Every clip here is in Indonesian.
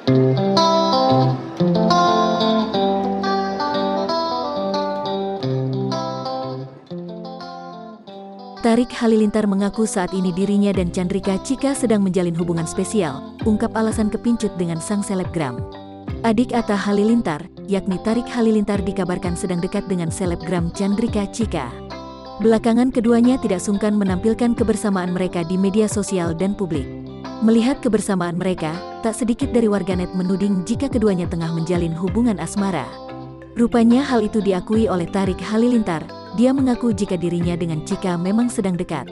Tarik Halilintar mengaku saat ini dirinya dan Chandrika Chika sedang menjalin hubungan spesial, ungkap alasan kepincut dengan sang selebgram. Adik Atta Halilintar, yakni Tarik Halilintar dikabarkan sedang dekat dengan selebgram Chandrika Chika. Belakangan keduanya tidak sungkan menampilkan kebersamaan mereka di media sosial dan publik. Melihat kebersamaan mereka, tak sedikit dari warganet menuding jika keduanya tengah menjalin hubungan asmara. Rupanya hal itu diakui oleh Tarik Halilintar. Dia mengaku jika dirinya dengan Chika memang sedang dekat.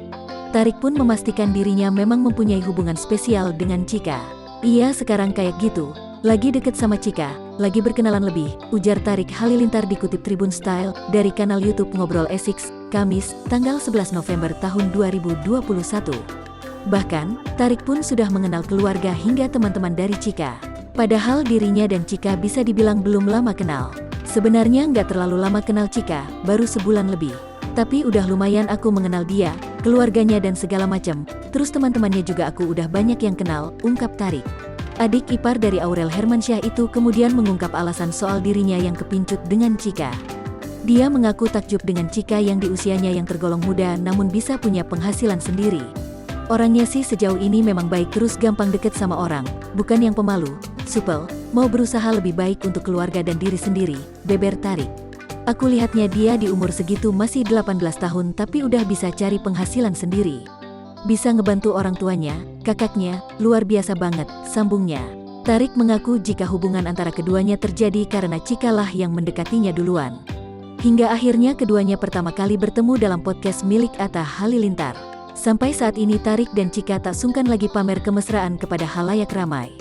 Tarik pun memastikan dirinya memang mempunyai hubungan spesial dengan Chika. Iya sekarang kayak gitu, lagi deket sama Chika, lagi berkenalan lebih, ujar Tarik Halilintar dikutip Tribun Style dari kanal YouTube Ngobrol Esix, Kamis, tanggal 11 November tahun 2021. Bahkan, Tarik pun sudah mengenal keluarga hingga teman-teman dari Chika. Padahal dirinya dan Chika bisa dibilang belum lama kenal. Sebenarnya nggak terlalu lama kenal Chika, baru sebulan lebih. Tapi udah lumayan aku mengenal dia, keluarganya dan segala macam. Terus teman-temannya juga aku udah banyak yang kenal, ungkap Tarik. Adik ipar dari Aurel Hermansyah itu kemudian mengungkap alasan soal dirinya yang kepincut dengan Chika. Dia mengaku takjub dengan Chika yang di usianya yang tergolong muda namun bisa punya penghasilan sendiri. Orangnya sih sejauh ini memang baik terus gampang deket sama orang, bukan yang pemalu, supel, mau berusaha lebih baik untuk keluarga dan diri sendiri, beber Tarik. Aku lihatnya dia di umur segitu masih 18 tahun tapi udah bisa cari penghasilan sendiri. Bisa ngebantu orang tuanya, kakaknya, luar biasa banget, sambungnya. Tarik mengaku jika hubungan antara keduanya terjadi karena Chika lah yang mendekatinya duluan. Hingga akhirnya keduanya pertama kali bertemu dalam podcast milik Atta Halilintar. Sampai saat ini Tarik dan Chika tak sungkan lagi pamer kemesraan kepada halayak ramai.